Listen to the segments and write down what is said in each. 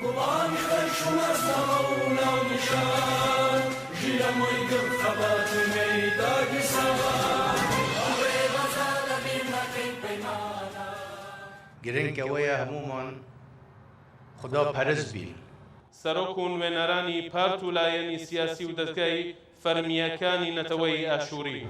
گوڵانی خەش و مەستەوە و ناونیشان ژیرە مووی گرت خەباتنەی داگیرسان ئەوێ بەزا لەبیر نەکەی پەیمانە گرنگەوەیە هەمومان خدا پەرست بین. سەرۆک و نوێنەرانی پارت و لایەنی سیاسی و دەستگای فەرمیەکانی نەتەوەی ئاشووری.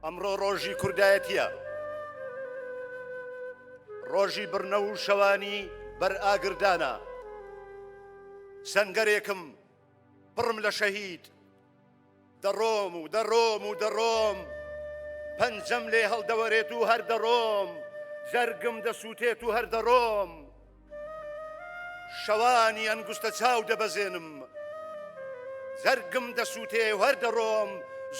ئەمڕۆ ڕۆژی کوردایەتیە، ڕۆژی بڕنە و شەوانی بەر ئاگردانە. سەنگەرێکم پڕم لە شەهید، دەڕۆم و دەڕۆم و دەڕۆم، پەنجەم لێ هەڵدەوەرێت و هەر دەڕۆم، زەرگم دەسووتێت و هەر دەڕۆم، شەوانی ئەنگوستە چاو دەبەزێنم، زەرگم دەسووتێ و هەر دەڕۆم،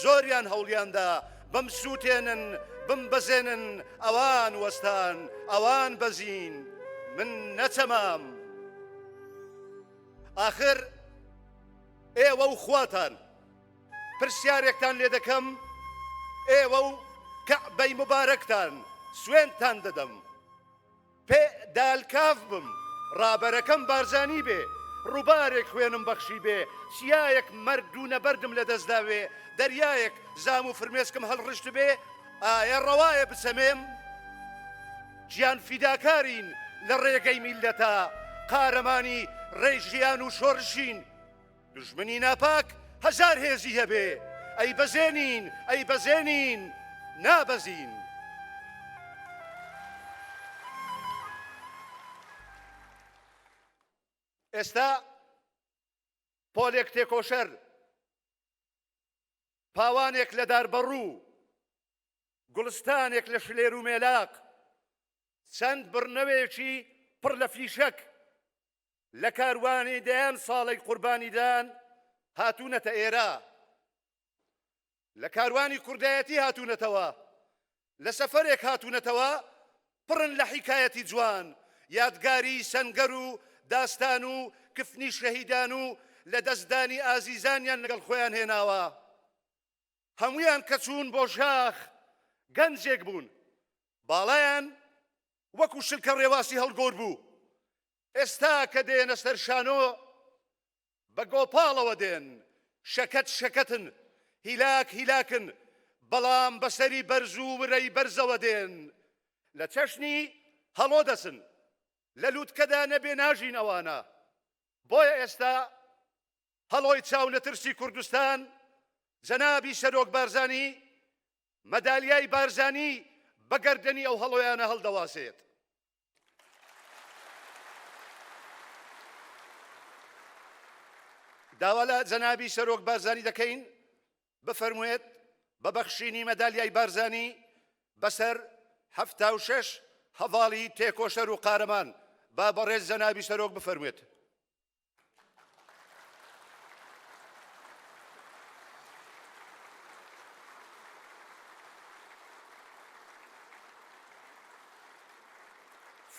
زۆریان هەوڵیاندا بەم سووتێنن بمبەزێنن، ئەوان وەستان ئەوان بەزین، من نەچەمام. ئاخر ئێوە و خواتان پرسیارێکتان لێ دەکەم، ئێوە و کەعبەی مبارەکتان سوێنتان دەدەم، پێ دالکاف بم، ڕابەرەکەم بارزانی بێ، ڕووبارێک خوێنم بەخشی بێ، چیایەک مەرد و نەبەردم لە دەستداوێ، دەریایەک زام و فرمێسکم هەڵڕشت بێ، ئایا ڕەوایە بچەمێم؟ گیان فیداکارین لە ڕێگەی میلەتە، قارەمانی ڕێژیان و شۆڕشین، دوژمنی ناپاک هەزار هێزی هەبێ، ئەی بەزێنین ئەی بەزێنین نابەزین. ئێستا پۆلێک تێکۆشەر، پاوانێک لە داربەڕوو، گوڵستانێک لە شلێر و مێلاق، چەند بڕنەوێکی پڕ لە فیشەک لە کاروانی دەیان ساڵی قوربانیدان هاتوونەتە ئێرە، لە کاروانی کوردایەتی هاتوونەتەوە، لە سەفەرێک هاتوونەتەوە پڕن لە حیکایەتی جوان، یادگاری سەنگەر و داستان و کفنی شەهیدان و لە دەستدانی ئازیزانیان لەگەڵ خۆیان هێناوە. هەمویان کە چوون بۆ شاخ گەنجێک بوون، باڵایان وەکو شلکە ڕێواسی هەڵگۆر بوو. ئێستا کە دێنە سەر شانۆ بە گۆپاڵەوە دێن، شەکەت شەکەتن، هیلاک هیلاکن، بەڵام بەسەری بەرز و ورەی بەرزەوە دێن، لە چەشنی هەڵۆ دەسن، لە لووتکەدا نەبێ ناژین ئەوانە. بۆیە ئێستا هەڵۆی چاو نەترسی کوردستان جەنابی سەرۆک بارزانی مەدالیای بارزانی بەگەردەنی ئەو هەڵۆیانە هەڵدەواسێت. داوا لە جەنابی سەرۆک بارزانی دەکەین بفەرموێت بە بەخشینی مەدالیای بارزانی بەسەر 76 هەڤاڵی تێکۆشەر و قارەمان. با بەڕێز جەنابی سەرۆک بفەرموێت.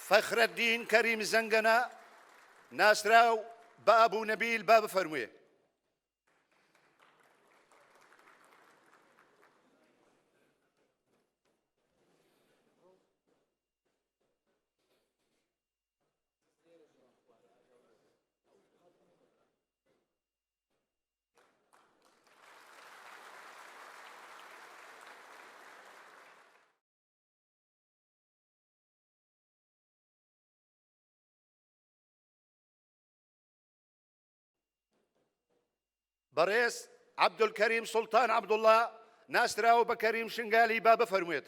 فەخرەدین کەریم زەنگەنە ناسراو بە ئەبوو نەبیل با بفەرموێ. بەڕێز عەبدولکەریم سوڵتان عەبدوڵڵا ناسراوە بە کەریم شنگالی با بفەرموێت.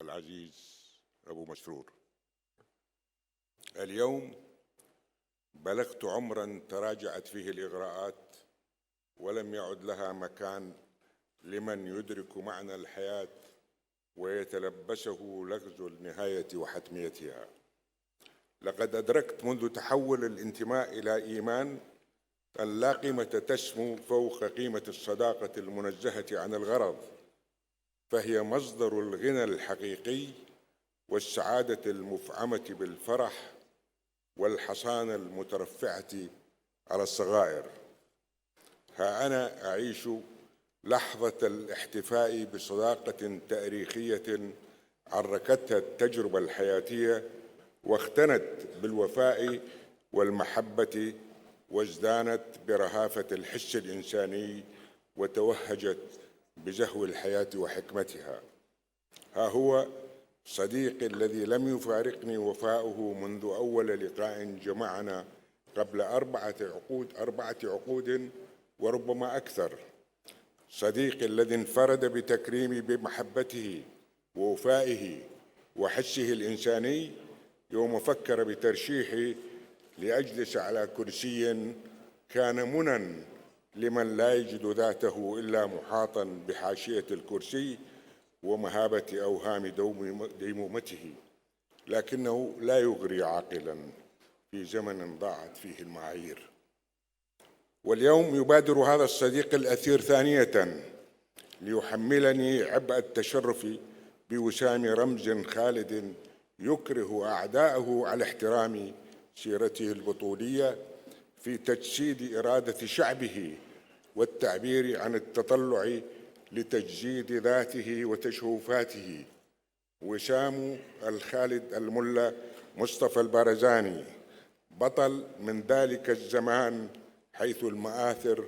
العزيز أبو مسرور، اليوم بلغت عمرا تراجعت فيه الإغراءات ولم يعد لها مكان لمن يدرك معنى الحياة ويتلبسه لغز النهاية وحتميتها. لقد أدركت منذ تحول الانتماء إلى إيمان أن لا قيمة تسمو فوق قيمة الصداقة المنزهة عن الغرض، فهي مصدر الغنى الحقيقي والسعادة المفعمة بالفرح والحصانة المترفعة على الصغائر. ها أنا أعيش لحظة الاحتفاء بصداقة تاريخية عركتها التجربة الحياتية واختنت بالوفاء والمحبة وازدانت برهافة الحس الإنساني وتوهجت بزهو الحياة وحكمتها. ها هو صديقي الذي لم يفارقني وفاؤه منذ أول لقاء جمعنا قبل 4 عقود وربما أكثر. صديقي الذي انفرد بتكريمي بمحبته ووفائه وحسه الإنساني يوم فكر بترشيحي لأجلس على كرسي كان منى لمن لا يجد ذاته إلا محاطا بحاشية الكرسي ومهابة أوهام ديمومته، لكنه لا يغري عاقلا في زمن ضاعت فيه المعايير. واليوم يبادر هذا الصديق الأثير ثانية ليحملني عبء التشرف بوسام رمز خالد يكره أعداءه على احترام سيرته البطولية في تجسيد إرادة شعبه والتعبير عن التطلع لتجسيد ذاته وتشوفاته. وسام الخالد الملا مصطفى البارزاني، بطل من ذلك الزمان حيث المآثر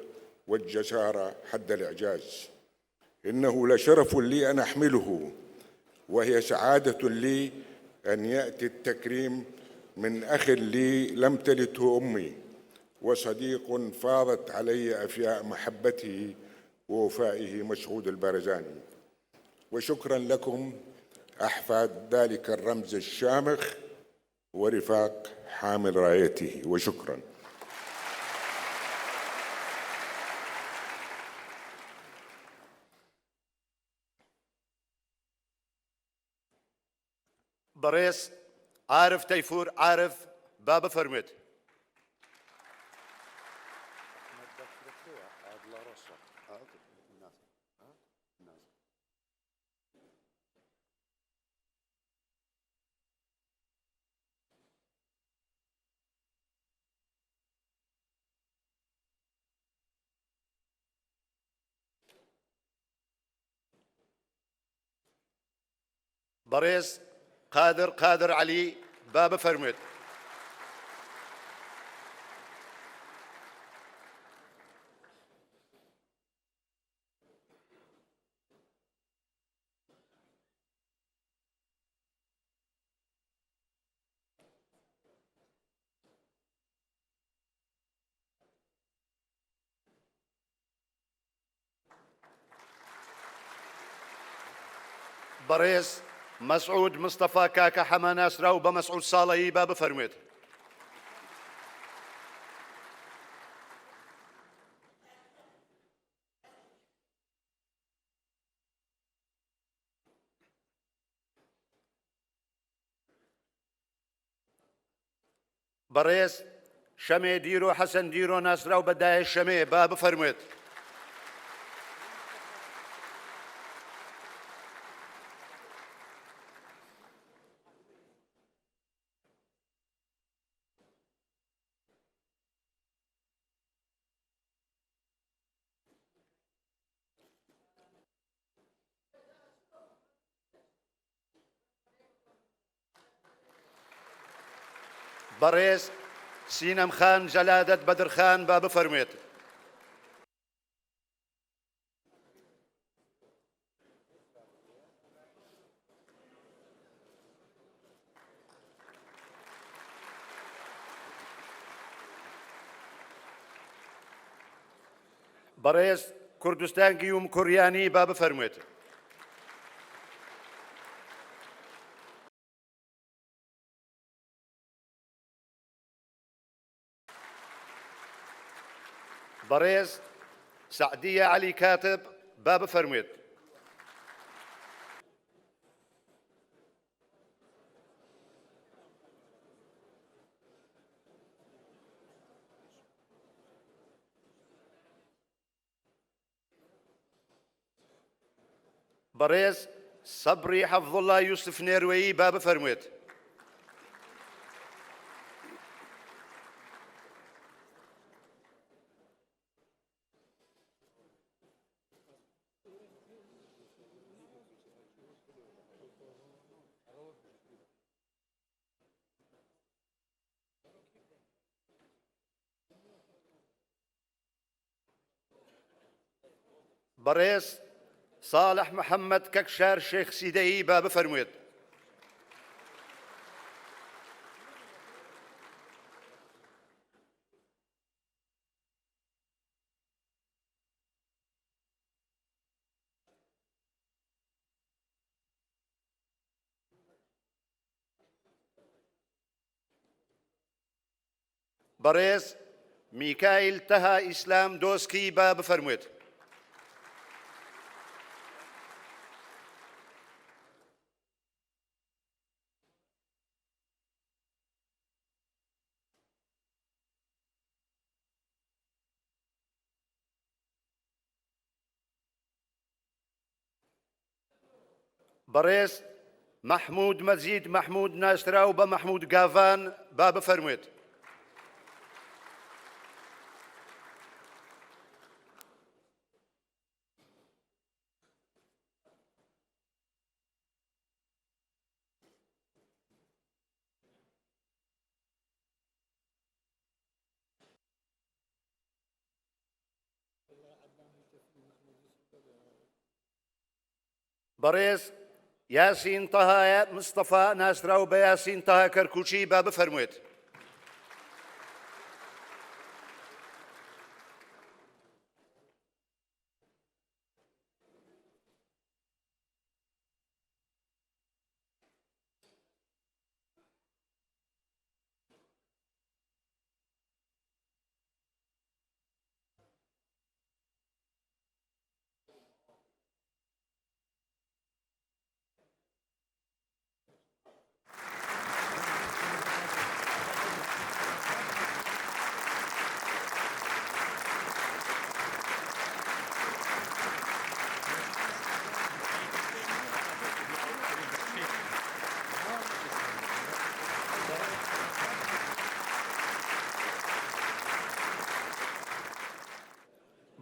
والجسارة حد الإعجاز. إنه لشرف لي أن أحمله، وهي سعادة لي أن يأتي التكريم من أخ لي لم تلده أمي، وصديق فاضت علي أفياء محبته ووفائه مسعود البارزاني. وشكرا لكم أحفاد ذلك الرمز الشامخ ورفاق حامل رايته، وشكرا. بەڕێز عارف تەیفور عارف با بفەرموێت. بەڕێز قادر علی با بفەرموێت. بەڕێز مسعود مصطفى کاکە حەما ناسراو بە مەسعود ساڵەیی با بفەرموێت. بەڕێز شەمێ دیرۆ حەسەن دیرۆ ناسراو بە دایە شەمێ با بفەرموێت. بەڕێز سینەم خان جەلادەت بەدرخان با بفەرموێت. بەڕێز کوردستان گیوم کوڕیانی با بفەرموێت. بەڕێز سعدیە عەلی کاتب با بفەرموێت. بەڕێز سەبری حەفظوڵڵا یوسف نێروەیی با بفەرموێت. بەڕێز صالح محەممەد کەکشار شێخ سیدەیی با بفەرموێت. بەڕێز میکایل تەها ئیسلام دۆسکی با بفەرموێت. بەڕێز مەحموود مەجید مەحموود ناشراو بە مەحموود گاڤان با بفەرموێت. بەڕێز یاسین تەها مستەفا ناسراو بە یاسین تەها کەرکووچی با بفەرموێت.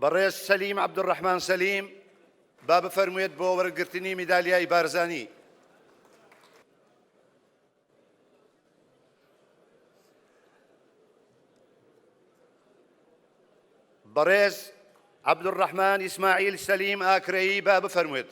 بەڕێز سەلیم عەبدوڕەحمان سەلیم با بفەرموێت بۆ وەرگرتنی میدالیای بارزانی. بەڕێز عەبدوڕەحمان ئیسماعیل سەلیم ئاکرەیی با بفەرموێت.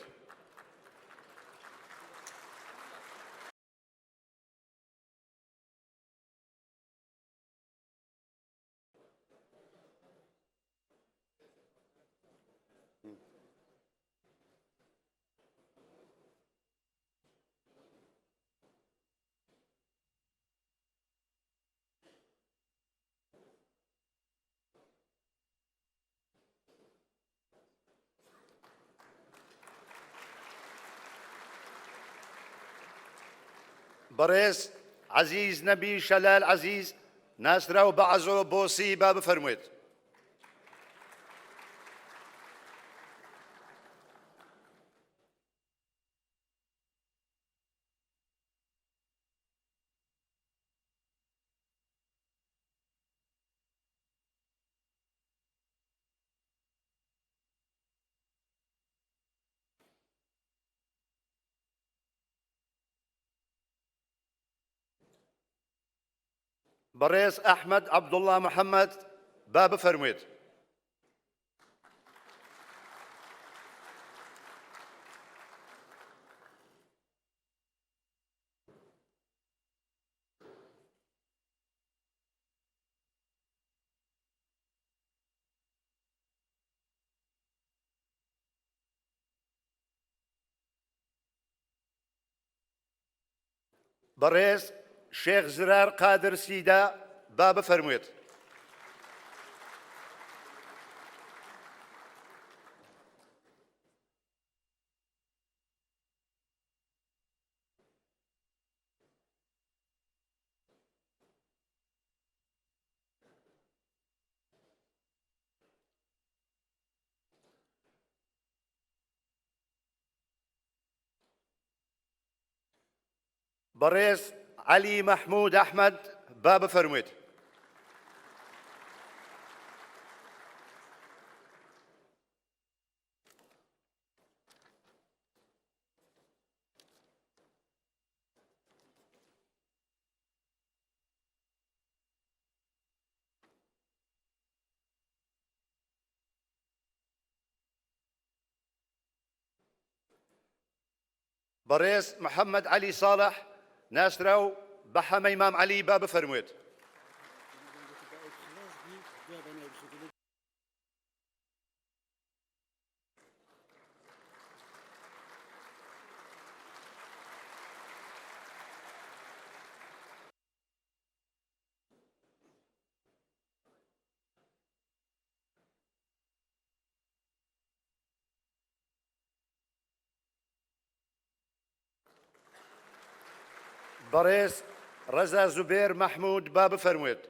بەڕێز عەزیز نەبی شەلال عەزیز ناسراو بە عەزۆ بۆسی با بفەرموێت. بەڕێز ئەحمەد عەبدوڵڵا محەممەد با بفەرموێت. بەڕێز شێخ زرار قادر سیدا با بفەرموێت. بەڕێز عەلی مەحموود ئەحمەد با بفەرموێت. بەڕێز محەممەد عەلی ساڵح ناسراو بە حەمە ئیمام عەلی با بفەرموێت. بەڕێز ڕەزا زوبێر مەحموود با بفەرموێت.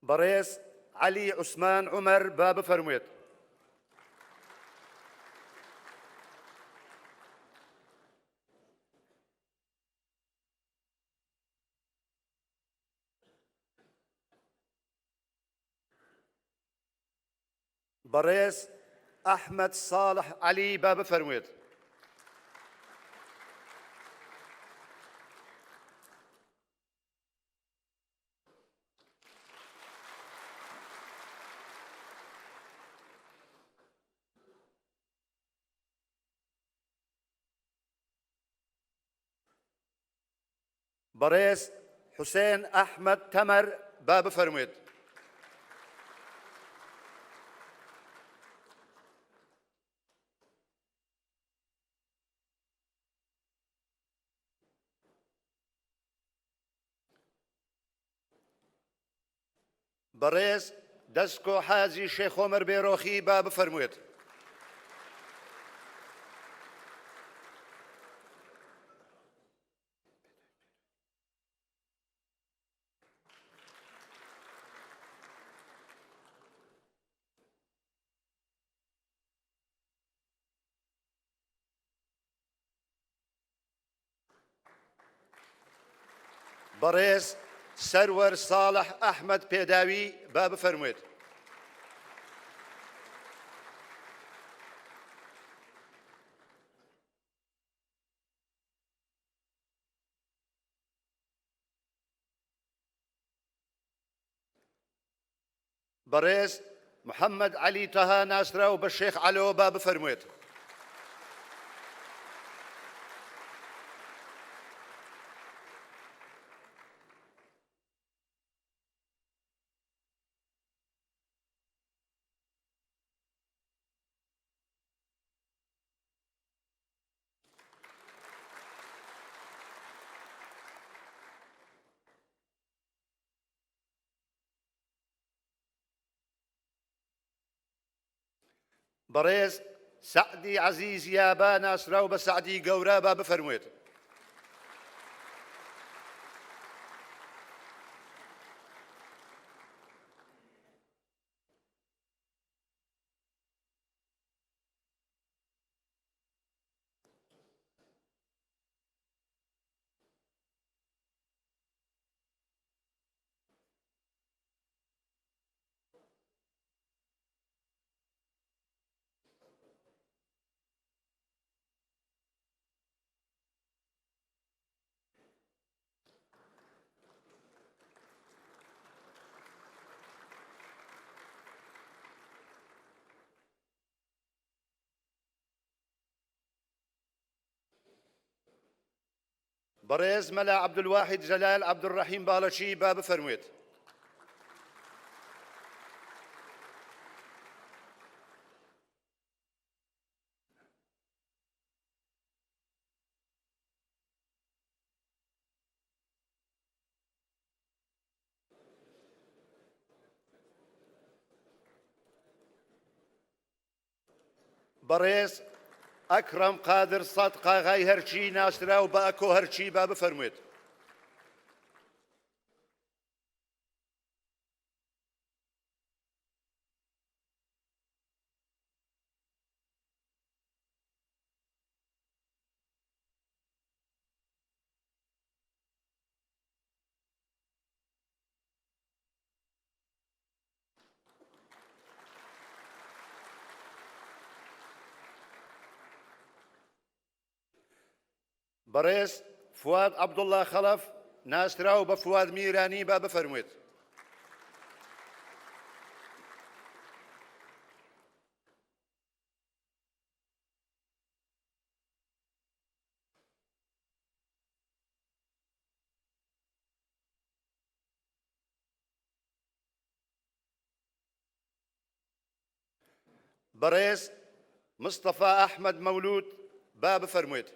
بەڕێز عەلی عوسمان عومەر با بفەرموێت. بەڕێز ئەحمەد ساڵح عەلی با بفەرموێت. بەڕێز حوسێن ئەحمەد تەمەر با بفەرموێت. بەڕێز دەستکۆ حاجی شێخ عومەر بێڕۆخی با بفەرموێت. بەڕێز سەروەر ساڵح ئەحمەد پێداوی با بفەرموێت. بەڕێز محەممەد عەلی تەها ناسراو بە شێخ عەلۆ با بفەرموێت. بەڕێز سەعدی عەزیز یابا ناسراو بە سەعدی گەورە با بفەرموێت. بەڕێز مەلا عەبدولواحید جەلال عەبدوڕەحیم باڵەچی با بفەرموێت. بەڕێز ئەکرەم قادر سەد قاغای هەرچی ناسرا و بە ئەکۆ هەرچی با بفەرموێت. بەڕێز فواد عەبدوڵڵا خەلەف ناسرا و بە فواد میرانی با بفەرموێت. بەڕێز مستەفا ئەحمەد مەولود با بفەرموێت.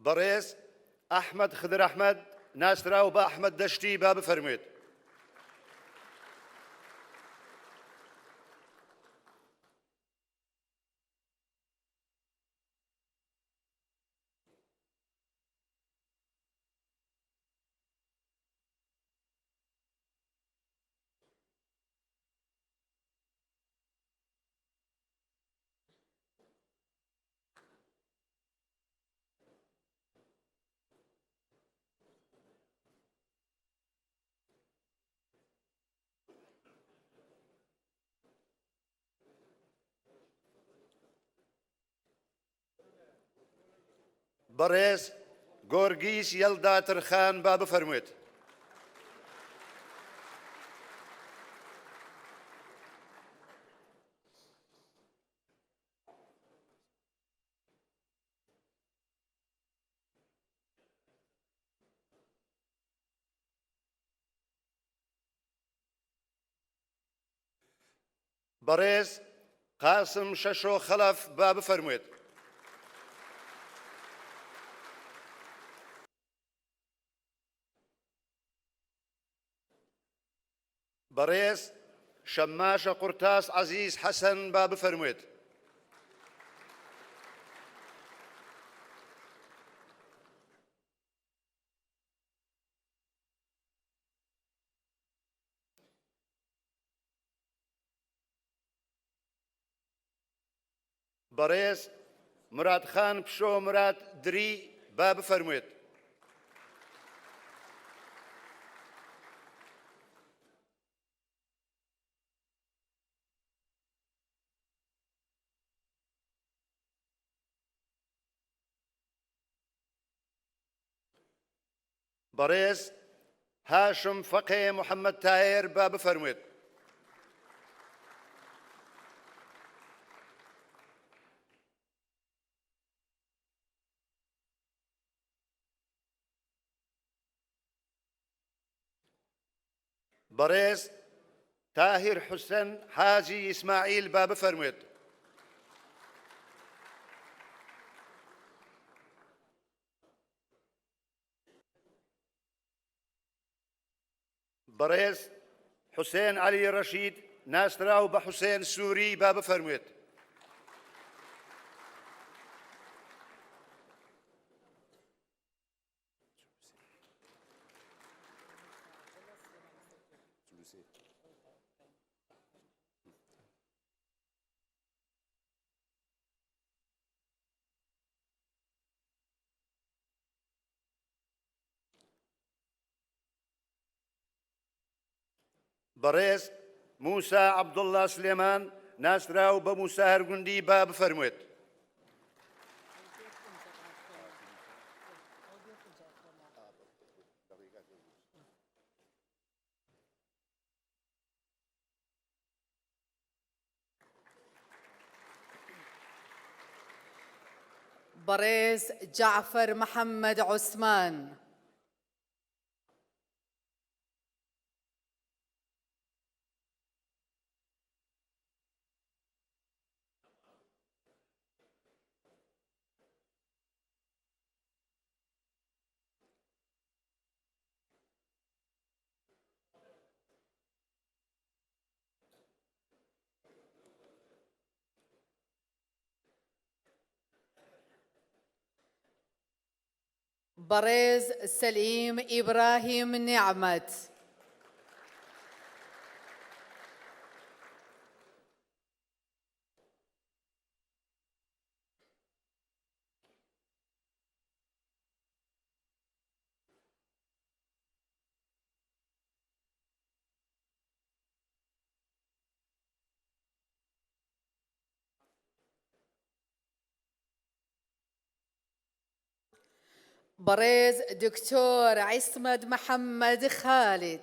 بەڕێز ئەحمەد خدر ئەحمەد ناسرا و بە ئەحمەد دەشتی با بفەرموێت. بەڕێز گۆرگیس یەلداترخان با بفەرموێت. بەڕێز قاسم شەشۆ خەلەف با بفەرموێت. بەڕێز شەماشە قورتاس عەزیز حەسەن با بفەرموێت. بەڕێز مرادخان پشۆ مراد دری با بفەرموێت. بەڕێز هاشم فەقێ محەممەد تایر با بفەرموێت. بەڕێز تاهیر حوسێن حاجی ئیسماعیل با بفەرموێت. بەڕێز حوسێن عەلی ڕەشید ناسرا و بە حوسێن سووری با بفەرموێت. بەڕێز موسا عەبدوڵڵا سلێمان ناسرا و بە موسا هەرگوندی با بفەرموێت. بريز جعفر محمد عثمان. بريز سليم إبراهيم نعمت. بريز دكتور عصمد محمد خالد.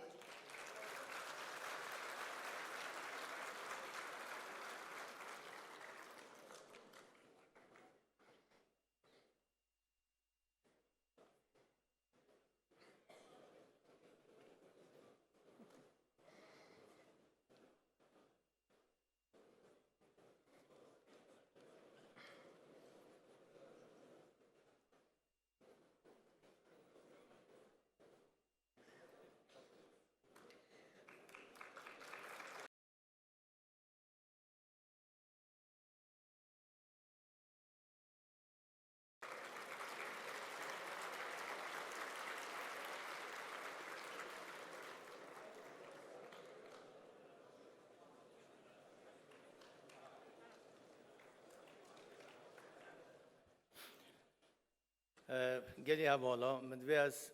گلی حوالا من از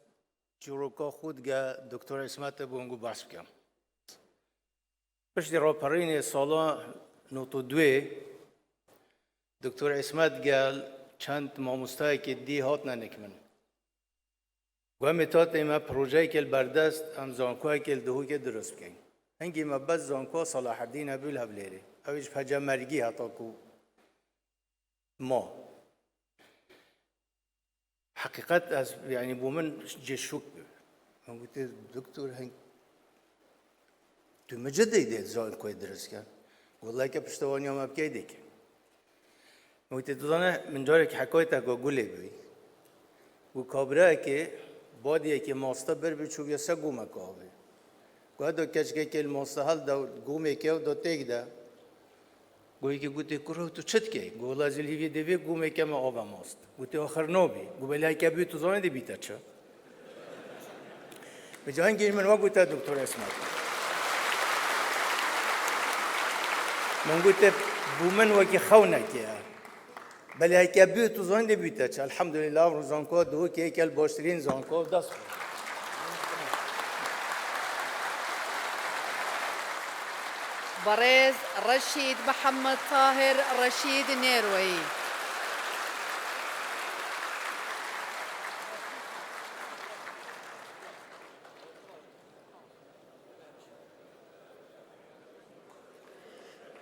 جوروکا خود گه دکتر اسمت بونگو بحث بکم. پشت را پرین سالا نوتو دوی دکتر اسمت گل چند ماموستایی که دی هات ننکمن. و هم تات ایما پروژه که بردست هم زانکوه که دهو که درست بکن. هنگی ما بس زانکوه صلاح الدین ابوال هبلیری. اویش فجا مرگی حتا کو ما. حقیقت از یعنی بومن جشوک بود. من قلت دکتر هنگ تو مجددی زان کوی درست کن. والله که پشتوانی هم اب کیدی که. من قلت دادن من جاری که حکایت اگه گلی بی. و کابره که بادیه که ماستا بر بچوب یا سه گومه کابه. گویا کشکی که الماستا حال دا گومه که دا تیگ دا. گویی که گویی کرو تو چت کی؟ گویی لازم هیچ دیوی گومه که ما آب ماست. گویی آخر نبی. گویی لای که بیت تو زانی دی بیت چه؟ به جای اینکه من گویی دکتر اسمت. من گویی بومن وکی خونه کیه. بله های که بیت تو زانی دی بیت چه؟ الحمدلله روزان کو دو که یکل باشترین زان کو دست. بريز رشيد محمد طاهر رشيد نيروي.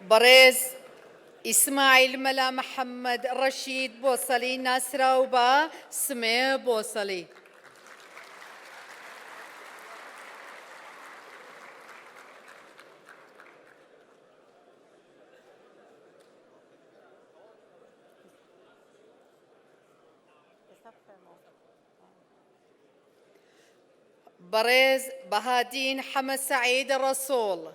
بريز إسماعيل ملا محمد رشيد بوصلي ناسراوبا سمي بوصلي. بريز بهادين حمد سعيد الرسول.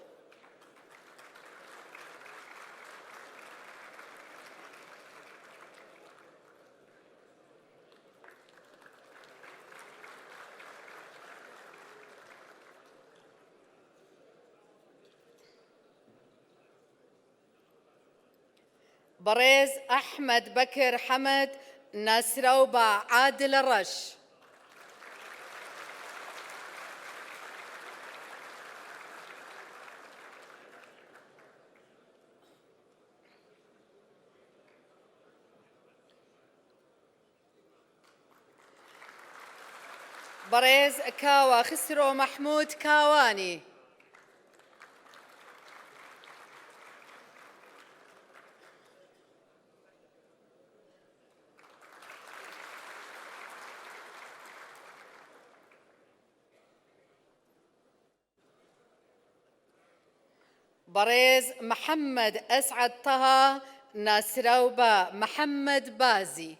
بريز أحمد بكر حمد ناسراوبا عادل الرش. بريز كاوا خسرو محمود كاواني. بريز محمد أسعد طه ناسراوبا محمد بازي.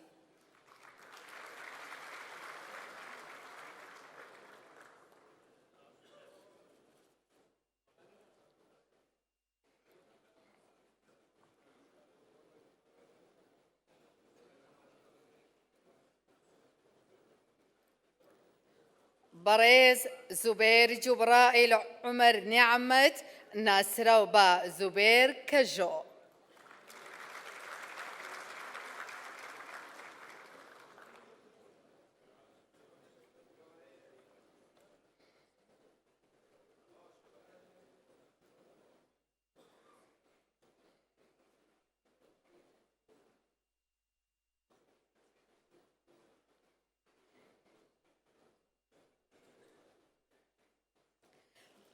بريز زبير جبرائيل عمر نعمة ناسراوبا زبير كجو.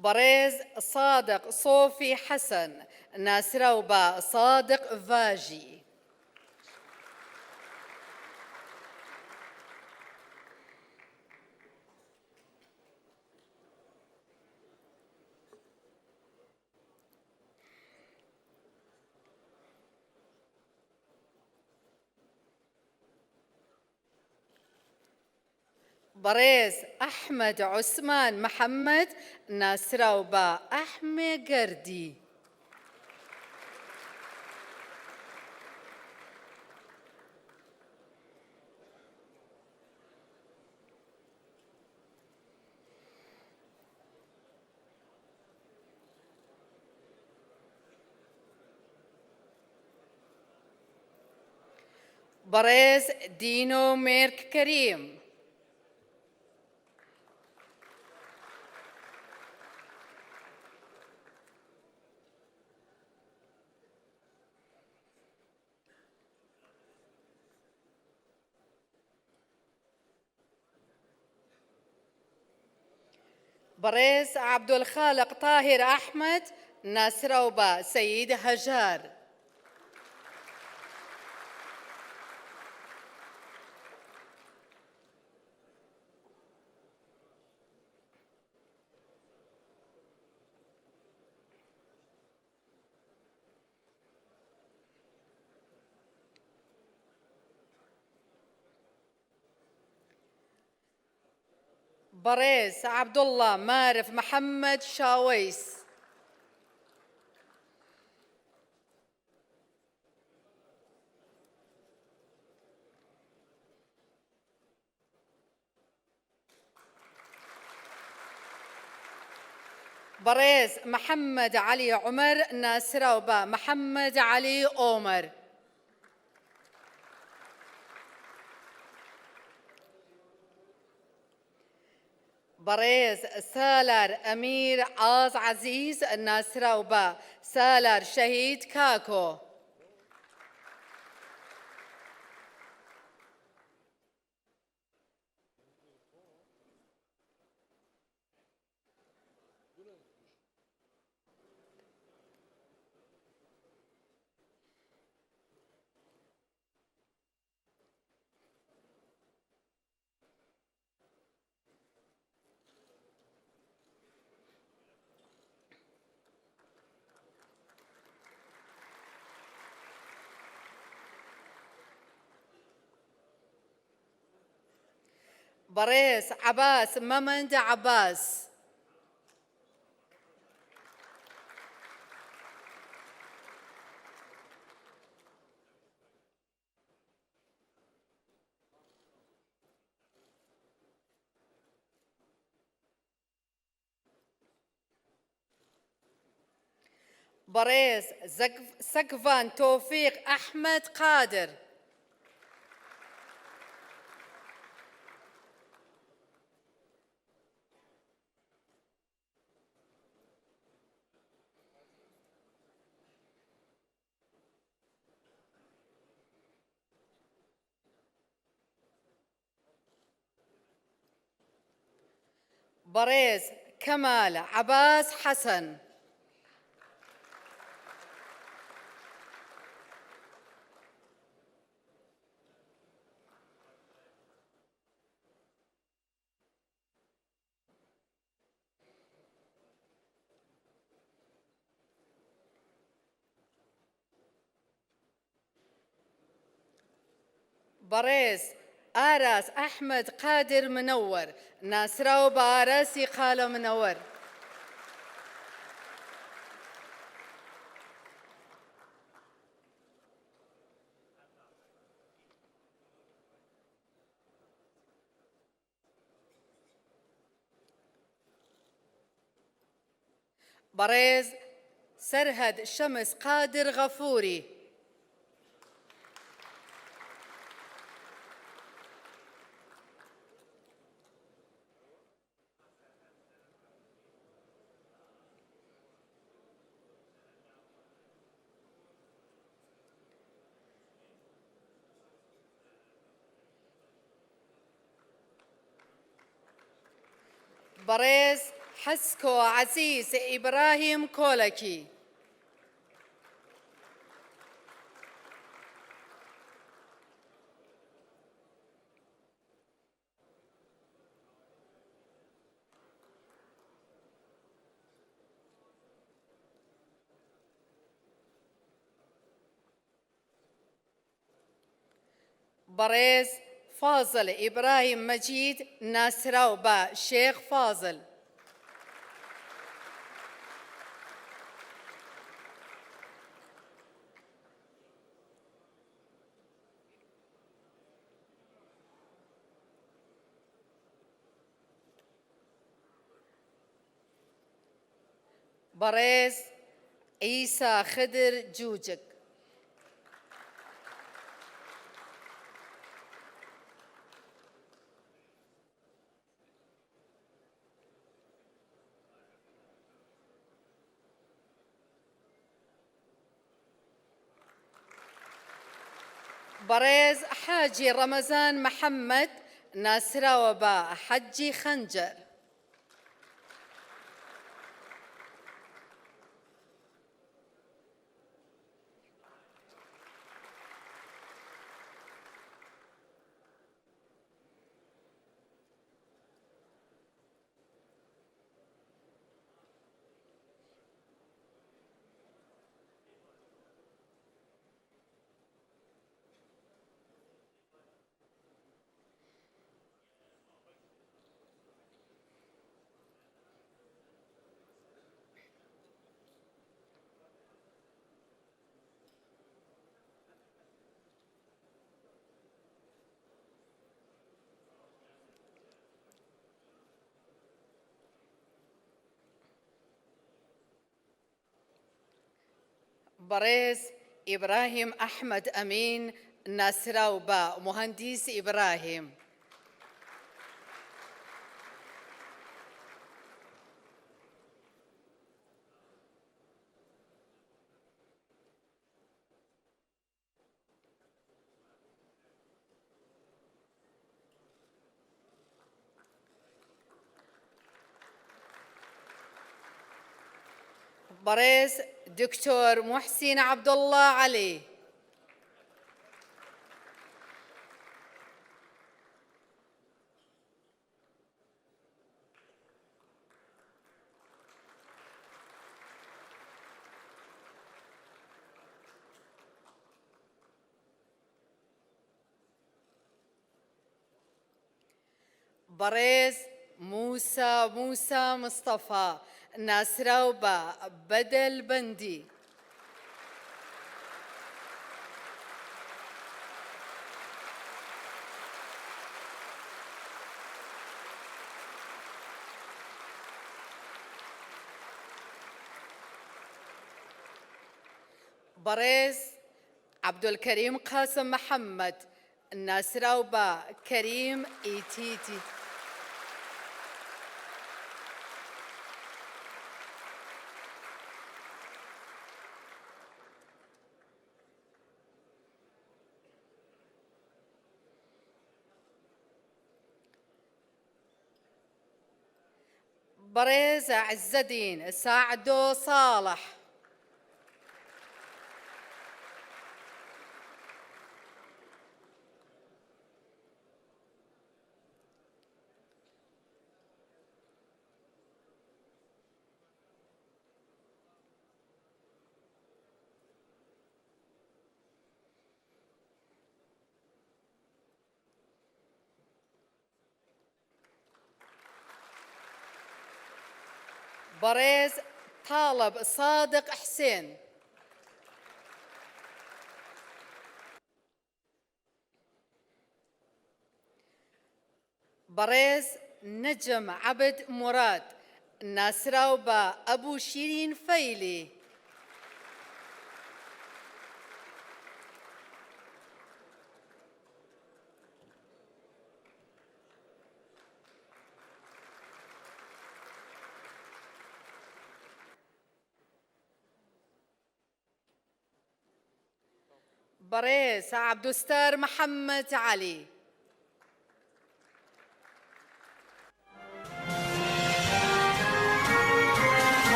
بريز صادق صوفي حسن ناسراوبا صادق فاجي. بريز أحمد عثمان محمد ناسراوبا أحمي قردي. بريز دينو ميرك كريم. بريز عبد الخالق طاهر أحمد ناسراوبا سيد هجار. بريز عبد الله مارف محمد شاويس. بريز محمد علي عمر ناسراوبا محمد علي أومر. بريز سالار أمير عاز عزيز ناسراوبا سالار شهيد كاكو. بريز عباس ممند عباس. بريز سقفان توفيق أحمد قادر. بريز كمال عباس حسن. بريز آراس أحمد قادر منور ناسراو باراسي قال منور. بريز سرهد شمس قادر غفوري. بريز حسكو عزيز إبراهيم كولكي. بريز فاضل إبراهيم مجيد ناسراو با شيخ فاضل. بريز عيسى خضر جوجك. بريز حاجي رمضان محمد ناسراو با حجي خنجر. بريز إبراهيم أحمد أمين ناسراو با مهندس إبراهيم. بريز دكتور محسن عبد الله علي. بريز موسى مصطفى ناسراو با بدل بندي. بريز عبد الكريم قاسم محمد ناسراو با كريم إيتيتي. بريز عز الدين ساعدو صالح. بريز طالب صادق حسين. بريز نجم عبد مراد ناسراوبا أبو شيرين فيلي. بريز عبدستار محمد علي.